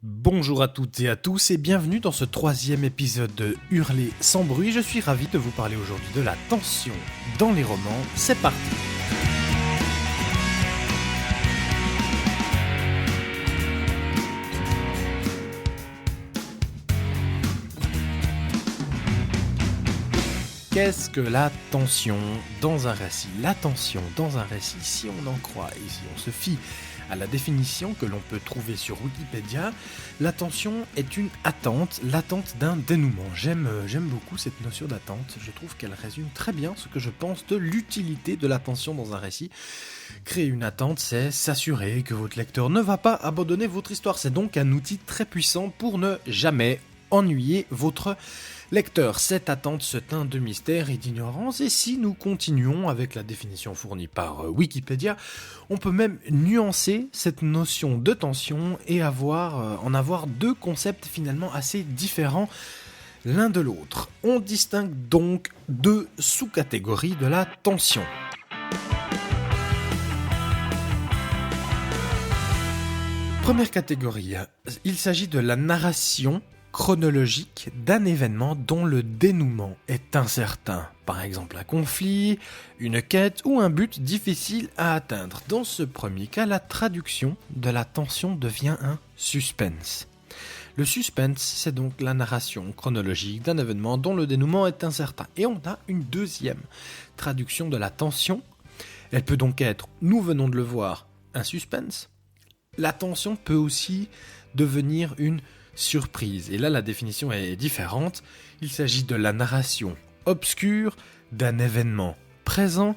Bonjour à toutes et à tous et bienvenue dans ce troisième épisode de Hurler sans bruit. Je suis ravi de vous parler aujourd'hui de la tension dans les romans. C'est parti. Qu'est-ce que la tension dans un récit ? La tension dans un récit, si on en croit et si on se fie à la définition que l'on peut trouver sur Wikipédia, la tension est une attente, l'attente d'un dénouement. J'aime beaucoup cette notion d'attente, je trouve qu'elle résume très bien ce que je pense de l'utilité de la tension dans un récit. Créer une attente, c'est s'assurer que votre lecteur ne va pas abandonner votre histoire. C'est donc un outil très puissant pour ne jamais ennuyer votre lecteur. Cette attente se teint de mystère et d'ignorance, et si nous continuons avec la définition fournie par Wikipédia, on peut même nuancer cette notion de tension et en avoir deux concepts finalement assez différents l'un de l'autre. On distingue donc deux sous-catégories de la tension. Première catégorie, il s'agit de la narration chronologique d'un événement dont le dénouement est incertain. Par exemple un conflit, une quête ou un but difficile à atteindre. Dans ce premier cas, la traduction de la tension devient un suspense. Le suspense, c'est donc la narration chronologique d'un événement dont le dénouement est incertain. Et on a une deuxième traduction de la tension. Elle peut donc être, nous venons de le voir, un suspense. La tension peut aussi devenir une surprise. Et là, la définition est différente. Il s'agit de la narration obscure d'un événement présent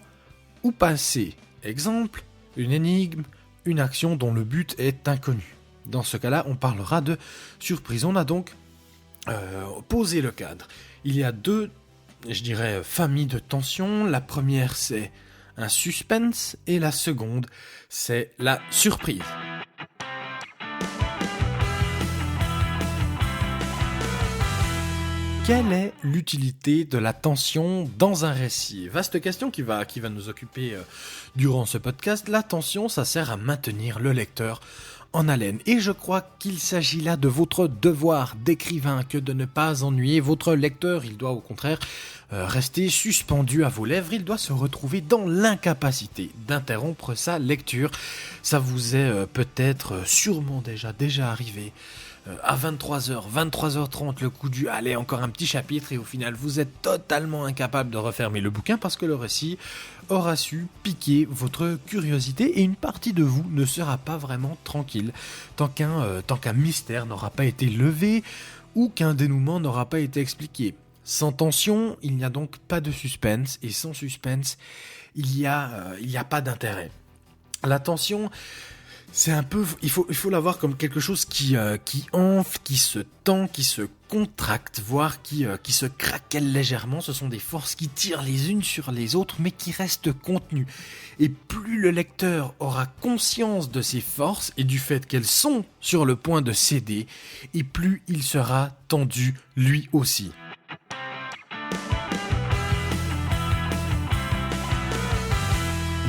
ou passé. Exemple, une énigme, une action dont le but est inconnu. Dans ce cas-là, on parlera de surprise. On a donc posé le cadre. Il y a deux, familles de tension. La première, c'est un suspense et la seconde, c'est la surprise. Quelle est l'utilité de la tension dans un récit ? Vaste question qui va nous occuper durant ce podcast. La tension, ça sert à maintenir le lecteur en haleine. Et je crois qu'il s'agit là de votre devoir d'écrivain que de ne pas ennuyer votre lecteur. Il doit au contraire rester suspendu à vos lèvres. Il doit se retrouver dans l'incapacité d'interrompre sa lecture. Ça vous est peut-être sûrement déjà arrivé. À 23h, 23h30, le coup du « allez, encore un petit chapitre » et au final, vous êtes totalement incapable de refermer le bouquin parce que le récit aura su piquer votre curiosité et une partie de vous ne sera pas vraiment tranquille tant qu'un mystère n'aura pas été levé ou qu'un dénouement n'aura pas été expliqué. Sans tension, il n'y a donc pas de suspense et sans suspense, il y a pas d'intérêt. La tension... c'est un peu, il faut l'avoir comme quelque chose qui enfle, qui se tend, qui se contracte, voire qui se craquelle légèrement. Ce sont des forces qui tirent les unes sur les autres, mais qui restent contenues. Et plus le lecteur aura conscience de ces forces et du fait qu'elles sont sur le point de céder, et plus il sera tendu lui aussi.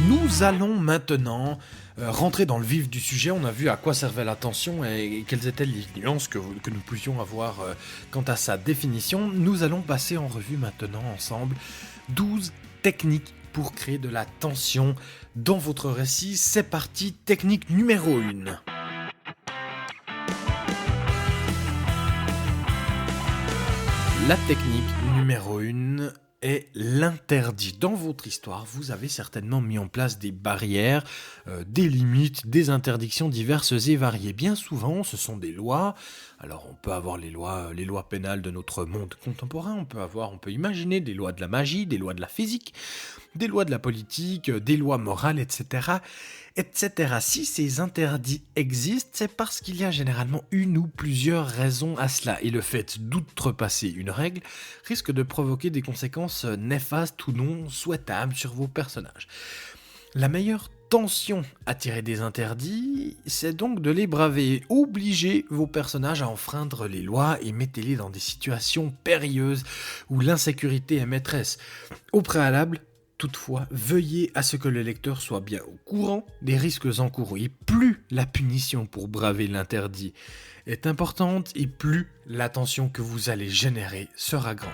Nous allons maintenant rentrer dans le vif du sujet. On a vu à quoi servait la tension et quelles étaient les nuances que nous pouvions avoir quant à sa définition. Nous allons passer en revue maintenant ensemble 12 techniques pour créer de la tension dans votre récit. C'est parti, technique numéro 1. La technique numéro 1 est l'interdit. Dans votre histoire, vous avez certainement mis en place des barrières, des limites, des interdictions diverses et variées. Bien souvent, ce sont des lois. Alors, on peut avoir les lois pénales de notre monde contemporain. On peut imaginer des lois de la magie, des lois de la physique, des lois de la politique, des lois morales, etc., etc. Si ces interdits existent, c'est parce qu'il y a généralement une ou plusieurs raisons à cela. Et le fait d'outrepasser une règle risque de provoquer des conséquences néfastes ou non souhaitables sur vos personnages. La meilleure tension à tirer des interdits, c'est donc de les braver. Obligez vos personnages à enfreindre les lois et mettez-les dans des situations périlleuses où l'insécurité est maîtresse. Au préalable, Toutefois, veuillez à ce que le lecteur soit bien au courant des risques encourus. Et plus la punition pour braver l'interdit est importante, et plus l'attention que vous allez générer sera grande.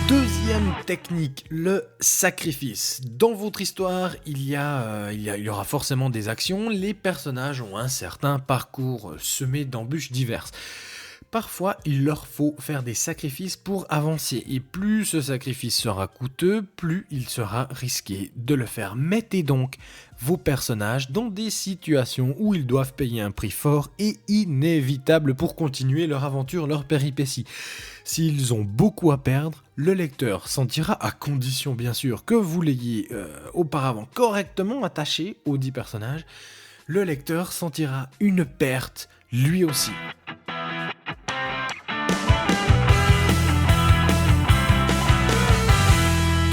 Deuxième technique, le sacrifice. Dans votre histoire, il y aura forcément des actions. Les personnages ont un certain parcours semé d'embûches diverses. Parfois, il leur faut faire des sacrifices pour avancer. Et plus ce sacrifice sera coûteux, plus il sera risqué de le faire. Mettez donc vos personnages dans des situations où ils doivent payer un prix fort et inévitable pour continuer leur aventure, leur péripétie. S'ils ont beaucoup à perdre, le lecteur sentira, à condition bien sûr que vous l'ayez auparavant correctement attaché aux 10 personnages, le lecteur sentira une perte lui aussi.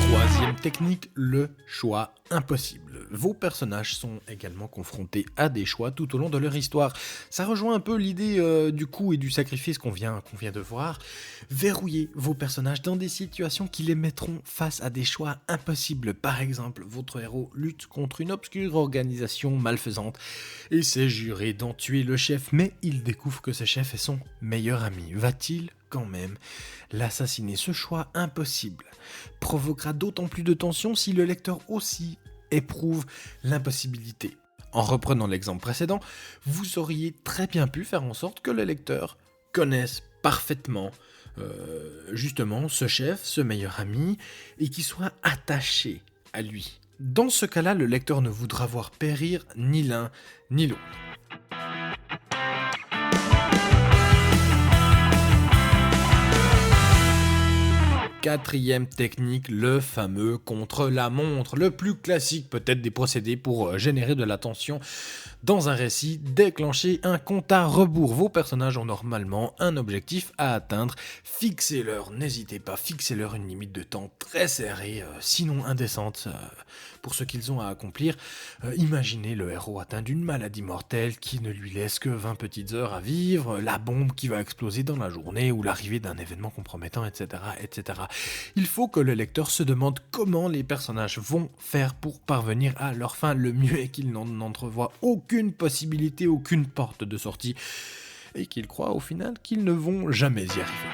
Troisième technique, le choix impossible. Vos personnages sont également confrontés à des choix tout au long de leur histoire. Ça rejoint un peu l'idée du coût et du sacrifice qu'on vient de voir. Verrouillez vos personnages dans des situations qui les mettront face à des choix impossibles. Par exemple, votre héros lutte contre une obscure organisation malfaisante et s'est juré d'en tuer le chef, mais il découvre que ce chef est son meilleur ami. Va-t-il quand même l'assassiner? Ce choix impossible provoquera d'autant plus de tension si le lecteur aussi éprouve l'impossibilité. En reprenant l'exemple précédent, vous auriez très bien pu faire en sorte que le lecteur connaisse parfaitement justement ce chef, ce meilleur ami, et qu'il soit attaché à lui. Dans ce cas-là, le lecteur ne voudra voir périr ni l'un ni l'autre. Quatrième technique, le fameux contre-la-montre, le plus classique peut-être des procédés pour générer de la tension dans un récit, déclencher un compte à rebours. Vos personnages ont normalement un objectif à atteindre, fixez-leur, n'hésitez pas, fixez-leur une limite de temps très serrée, sinon indécente pour ce qu'ils ont à accomplir. Imaginez le héros atteint d'une maladie mortelle qui ne lui laisse que 20 petites heures à vivre, la bombe qui va exploser dans la journée ou l'arrivée d'un événement compromettant, etc., etc. Il faut que le lecteur se demande comment les personnages vont faire pour parvenir à leur fin. Le mieux est qu'ils n'en entrevoient aucune possibilité, aucune porte de sortie, et qu'ils croient au final qu'ils ne vont jamais y arriver.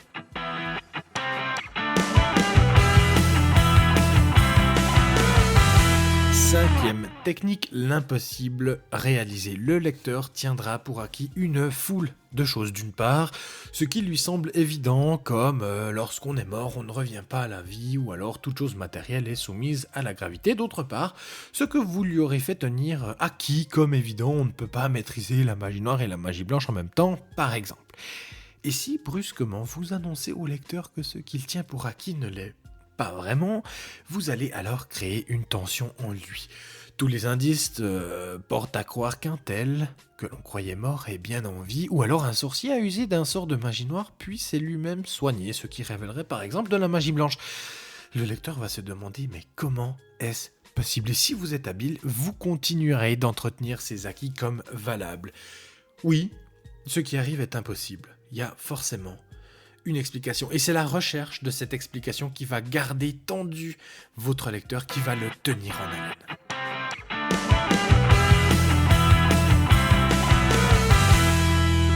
Cinquième technique, l'impossible réalisé. Le lecteur tiendra pour acquis une foule de choses. D'une part, ce qui lui semble évident, comme lorsqu'on est mort, on ne revient pas à la vie, ou alors toute chose matérielle est soumise à la gravité. D'autre part, ce que vous lui aurez fait tenir acquis comme évident, on ne peut pas maîtriser la magie noire et la magie blanche en même temps, par exemple. Et si brusquement vous annoncez au lecteur que ce qu'il tient pour acquis ne l'est pas vraiment, vous allez alors créer une tension en lui. Tous les indices portent à croire qu'un tel, que l'on croyait mort, est bien en vie, ou alors un sorcier a usé d'un sort de magie noire puis s'est lui-même soigné, ce qui révélerait par exemple de la magie blanche. Le lecteur va se demander, mais comment est-ce possible? Et si vous êtes habile, vous continuerez d'entretenir ces acquis comme valables. Oui, ce qui arrive est impossible. Il y a forcément une explication. Et c'est la recherche de cette explication qui va garder tendu votre lecteur, qui va le tenir en haleine.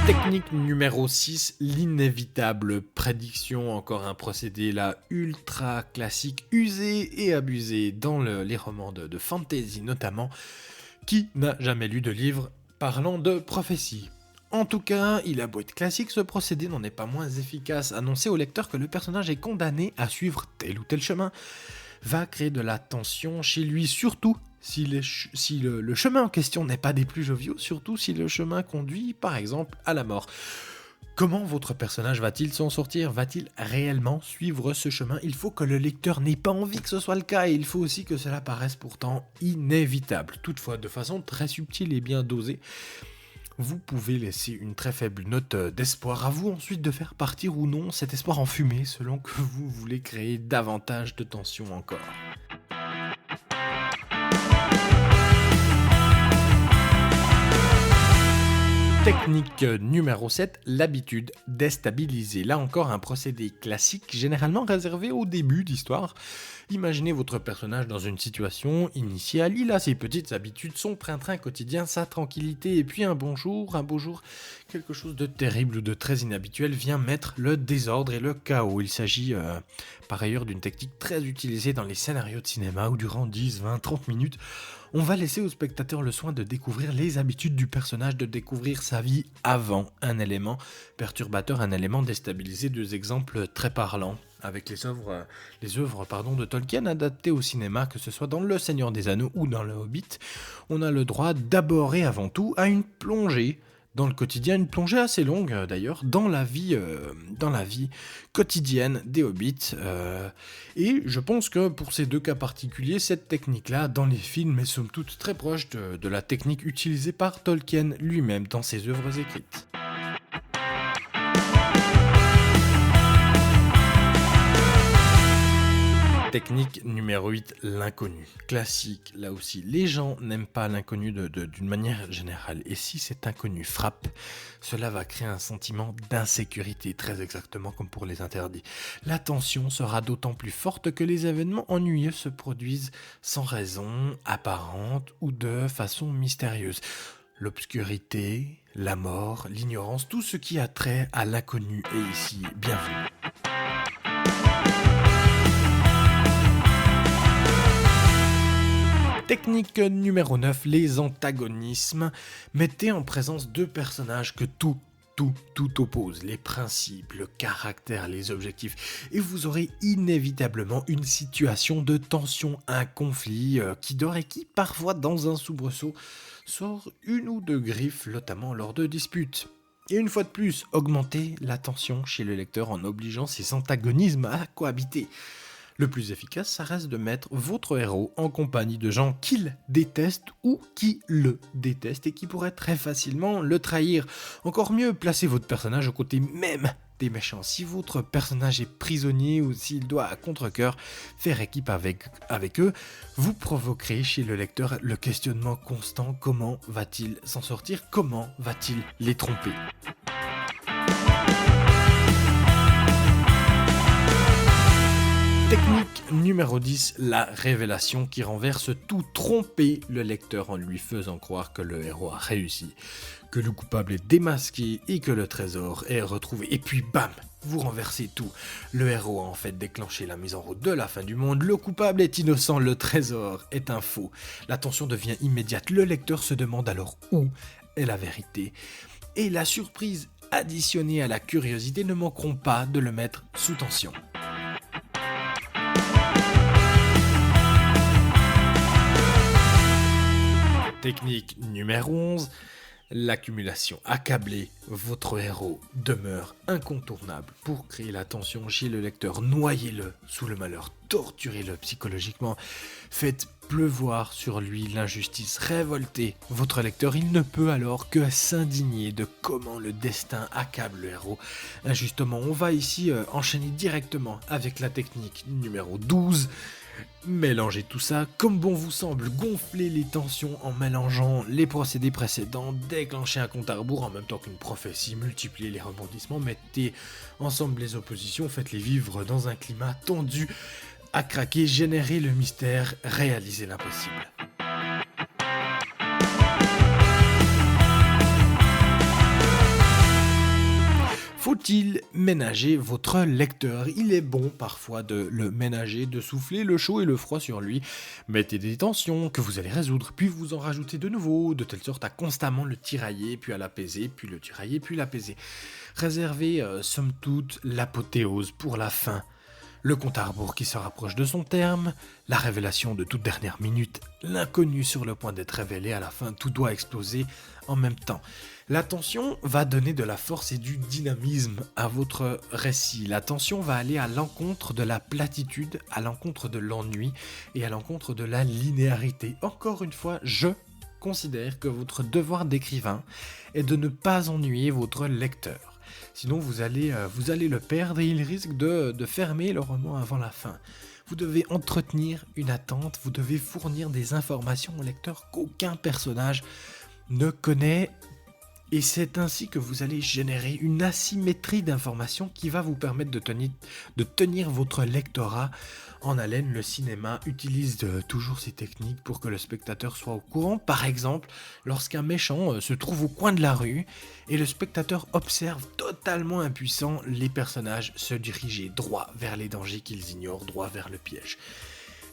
Technique numéro 6, l'inévitable prédiction. Encore un procédé là ultra classique, usé et abusé dans les romans de fantasy notamment. Qui n'a jamais lu de livre parlant de prophétie? En tout cas, il a beau être classique, ce procédé n'en est pas moins efficace. Annoncer au lecteur que le personnage est condamné à suivre tel ou tel chemin va créer de la tension chez lui, surtout si le chemin en question n'est pas des plus joviaux, surtout si le chemin conduit par exemple à la mort. Comment votre personnage va-t-il s'en sortir? Va-t-il réellement suivre ce chemin? Il faut que le lecteur n'ait pas envie que ce soit le cas, et il faut aussi que cela paraisse pourtant inévitable. Toutefois, de façon très subtile et bien dosée, vous pouvez laisser une très faible note d'espoir. À vous ensuite de faire partir ou non cet espoir en fumée selon que vous voulez créer davantage de tension encore. Technique numéro 7, l'habitude déstabilisée. Là encore, un procédé classique, généralement réservé au début d'histoire. Imaginez votre personnage dans une situation initiale, il a ses petites habitudes, son train-train quotidien, sa tranquillité, et puis un beau jour, quelque chose de terrible ou de très inhabituel vient mettre le désordre et le chaos. Il s'agit par ailleurs d'une technique très utilisée dans les scénarios de cinéma où durant 10, 20, 30 minutes, on va laisser au spectateur le soin de découvrir les habitudes du personnage, de découvrir sa vie avant un élément perturbateur, un élément déstabilisé. Deux exemples très parlants avec les œuvres de Tolkien adaptées au cinéma, que ce soit dans Le Seigneur des Anneaux ou dans Le Hobbit. On a le droit d'abord et avant tout à une plongée dans le quotidien, une plongée assez longue d'ailleurs, dans la vie quotidienne des hobbits. Et je pense que pour ces deux cas particuliers, cette technique-là, dans les films, est somme toute très proche de la technique utilisée par Tolkien lui-même dans ses œuvres écrites. Technique numéro 8, l'inconnu. Classique, là aussi. Les gens n'aiment pas l'inconnu d'une manière générale. Et si cet inconnu frappe, cela va créer un sentiment d'insécurité, très exactement comme pour les interdits. La tension sera d'autant plus forte que les événements ennuyeux se produisent sans raison apparente ou de façon mystérieuse. L'obscurité, la mort, l'ignorance, tout ce qui a trait à l'inconnu est ici bienvenu. Technique numéro 9, les antagonismes. Mettez en présence deux personnages que tout oppose, les principes, le caractère, les objectifs, et vous aurez inévitablement une situation de tension, un conflit qui dort et qui, parfois dans un soubresaut, sort une ou deux griffes, notamment lors de disputes. Et une fois de plus, augmentez la tension chez le lecteur en obligeant ces antagonismes à cohabiter. Le plus efficace, ça reste de mettre votre héros en compagnie de gens qu'il déteste ou qui le détestent et qui pourraient très facilement le trahir. Encore mieux, placez votre personnage aux côtés même des méchants. Si votre personnage est prisonnier ou s'il doit à contre-cœur faire équipe avec eux, vous provoquerez chez le lecteur le questionnement constant: comment va-t-il s'en sortir? Comment va-t-il les tromper? Technique numéro 10, la révélation qui renverse tout. Tromper le lecteur en lui faisant croire que le héros a réussi, que le coupable est démasqué et que le trésor est retrouvé. Et puis bam, vous renversez tout. Le héros a en fait déclenché la mise en route de la fin du monde, le coupable est innocent, le trésor est un faux. La tension devient immédiate, le lecteur se demande alors où est la vérité. Et la surprise additionnée à la curiosité ne manqueront pas de le mettre sous tension. Technique numéro 11, l'accumulation. Accabler votre héros demeure incontournable pour créer la tension chez le lecteur. Noyez-le sous le malheur, torturez-le psychologiquement, faites pleuvoir sur lui l'injustice, révoltez votre lecteur. Il ne peut alors que s'indigner de comment le destin accable le héros injustement. On va ici enchaîner directement avec la technique numéro 12. Mélangez tout ça comme bon vous semble, gonflez les tensions en mélangeant les procédés précédents, déclenchez un compte à rebours en même temps qu'une prophétie, multipliez les rebondissements, mettez ensemble les oppositions, faites-les vivre dans un climat tendu à craquer, générez le mystère, réalisez l'impossible. Faut-il ménager votre lecteur? Il est bon parfois de le ménager, de souffler le chaud et le froid sur lui. Mettez des tensions que vous allez résoudre, puis vous en rajoutez de nouveau, de telle sorte à constamment le tirailler, puis à l'apaiser, puis le tirailler, puis l'apaiser. Réservez, somme toute, l'apothéose pour la fin. Le compte à rebours qui se rapproche de son terme, la révélation de toute dernière minute, l'inconnu sur le point d'être révélé à la fin, tout doit exploser en même temps. La tension va donner de la force et du dynamisme à votre récit. La tension va aller à l'encontre de la platitude, à l'encontre de l'ennui et à l'encontre de la linéarité. Encore une fois, je considère que votre devoir d'écrivain est de ne pas ennuyer votre lecteur. Sinon, vous allez le perdre et il risque de fermer le roman avant la fin. Vous devez entretenir une attente, vous devez fournir des informations au lecteur qu'aucun personnage ne connaît Et c'est ainsi que vous allez générer une asymétrie d'informations qui va vous permettre de tenir votre lectorat en haleine. Le cinéma utilise toujours ces techniques pour que le spectateur soit au courant. Par exemple, lorsqu'un méchant se trouve au coin de la rue et le spectateur observe totalement impuissant les personnages se diriger droit vers les dangers qu'ils ignorent, droit vers le piège.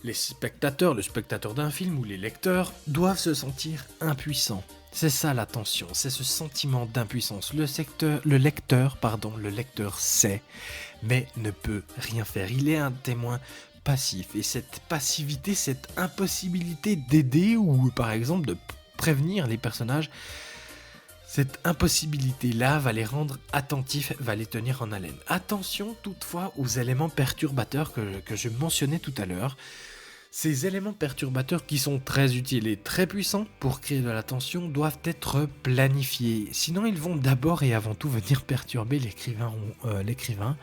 Le spectateur d'un film ou les lecteurs doivent se sentir impuissants. C'est ça la tension, c'est ce sentiment d'impuissance. Le lecteur sait, mais ne peut rien faire. Il est un témoin passif. Et cette passivité, cette impossibilité d'aider ou par exemple de prévenir les personnages, cette impossibilité-là va les rendre attentifs, va les tenir en haleine. Attention toutefois aux éléments perturbateurs que je mentionnais tout à l'heure. Ces éléments perturbateurs qui sont très utiles et très puissants pour créer de la tension doivent être planifiés. Sinon, ils vont d'abord et avant tout venir perturber l'écrivain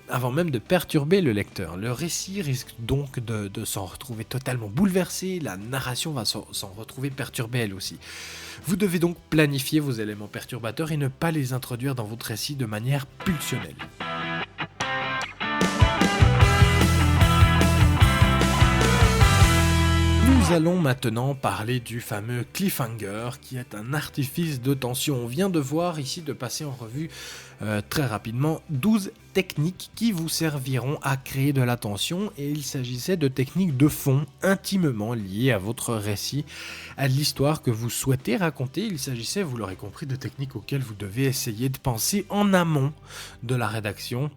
avant même de perturber le lecteur. Le récit risque donc de s'en retrouver totalement bouleversé, la narration va s'en retrouver perturbée elle aussi. Vous devez donc planifier vos éléments perturbateurs et ne pas les introduire dans votre récit de manière pulsionnelle. Nous allons maintenant parler du fameux cliffhanger qui est un artifice de tension. On vient de voir ici, de passer en revue très rapidement 12 techniques qui vous serviront à créer de la tension, et il s'agissait de techniques de fond intimement liées à votre récit, à l'histoire que vous souhaitez raconter. Il s'agissait, vous l'aurez compris, de techniques auxquelles vous devez essayer de penser en amont de la rédaction,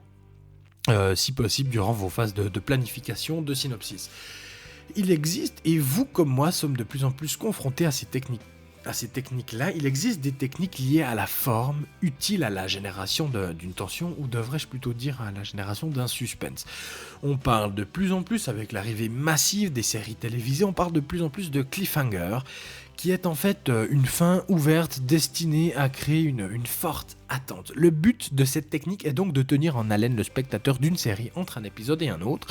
si possible durant vos phases de planification, de synopsis. Il existe, et vous comme moi sommes de plus en plus confrontés à ces techniques-là, il existe des techniques liées à la forme, utiles à la génération d'une tension, ou devrais-je plutôt dire à la génération d'un suspense. On parle de plus en plus, avec l'arrivée massive des séries télévisées, on parle de plus en plus de cliffhanger, qui est en fait une fin ouverte destinée à créer une forte attente. Le but de cette technique est donc de tenir en haleine le spectateur d'une série entre un épisode et un autre.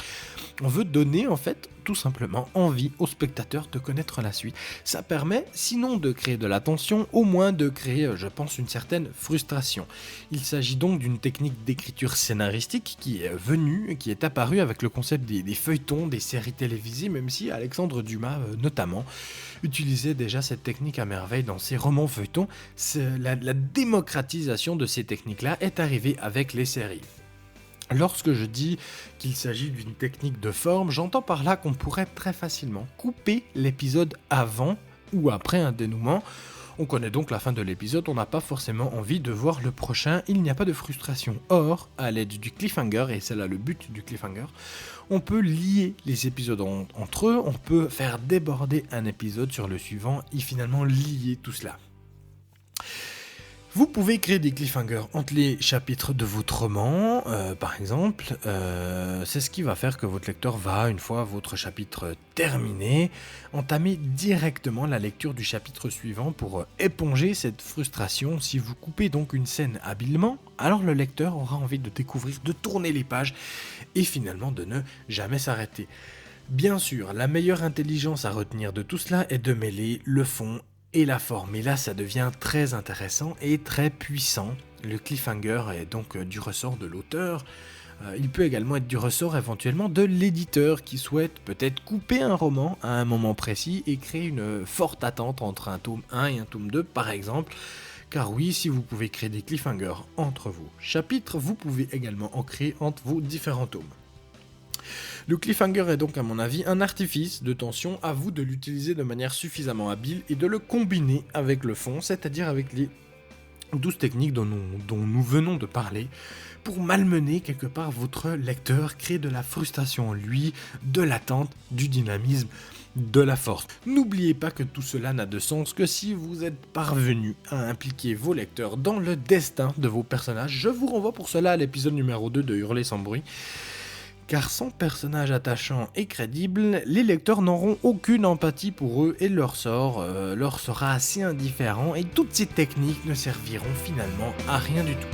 On veut donner en fait tout simplement envie au spectateur de connaître la suite. Ça permet, sinon de créer de la tension, au moins de créer, je pense, une certaine frustration. Il s'agit donc d'une technique d'écriture scénaristique qui est apparue avec le concept des feuilletons, des séries télévisées, même si Alexandre Dumas notamment utilisait déjà cette technique à merveille dans ses romans feuilletons. La démocratisation de ces techniques-là est arrivée avec les séries. Lorsque je dis qu'il s'agit d'une technique de forme, j'entends par là qu'on pourrait très facilement couper l'épisode avant ou après un dénouement. On connaît donc la fin de l'épisode, on n'a pas forcément envie de voir le prochain, il n'y a pas de frustration. Or, à l'aide du cliffhanger, et c'est là le but du cliffhanger, on peut lier les épisodes entre eux, on peut faire déborder un épisode sur le suivant et finalement lier tout cela. Vous pouvez créer des cliffhangers entre les chapitres de votre roman, par exemple. C'est ce qui va faire que votre lecteur va, une fois votre chapitre terminé, entamer directement la lecture du chapitre suivant pour éponger cette frustration. Si vous coupez donc une scène habilement, alors le lecteur aura envie de découvrir, de tourner les pages et finalement de ne jamais s'arrêter. Bien sûr, la meilleure intelligence à retenir de tout cela est de mêler le fond et la forme. Et là, ça devient très intéressant et très puissant. Le cliffhanger est donc du ressort de l'auteur. Il peut également être du ressort éventuellement de l'éditeur qui souhaite peut-être couper un roman à un moment précis et créer une forte attente entre un tome 1 et un tome 2 par exemple. Car oui, si vous pouvez créer des cliffhangers entre vos chapitres, vous pouvez également en créer entre vos différents tomes. Le cliffhanger est donc à mon avis un artifice de tension, à vous de l'utiliser de manière suffisamment habile et de le combiner avec le fond, c'est-à-dire avec les 12 techniques dont nous venons de parler, pour malmener quelque part votre lecteur, créer de la frustration en lui, de l'attente, du dynamisme, de la force. N'oubliez pas que tout cela n'a de sens que si vous êtes parvenu à impliquer vos lecteurs dans le destin de vos personnages. Je vous renvoie pour cela à l'épisode numéro 2 de Hurler sans bruit. Car sans personnage attachant et crédible, les lecteurs n'auront aucune empathie pour eux et leur sort leur sera assez indifférent et toutes ces techniques ne serviront finalement à rien du tout.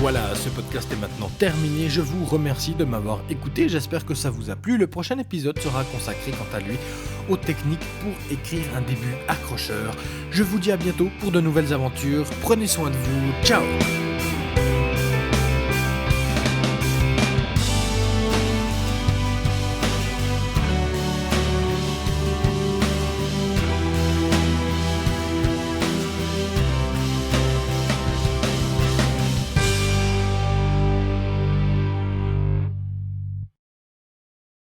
Voilà, ce podcast est maintenant terminé. Je vous remercie de m'avoir écouté. J'espère que ça vous a plu. Le prochain épisode sera consacré, quant à lui, aux techniques pour écrire un début accrocheur. Je vous dis à bientôt pour de nouvelles aventures. Prenez soin de vous. Ciao!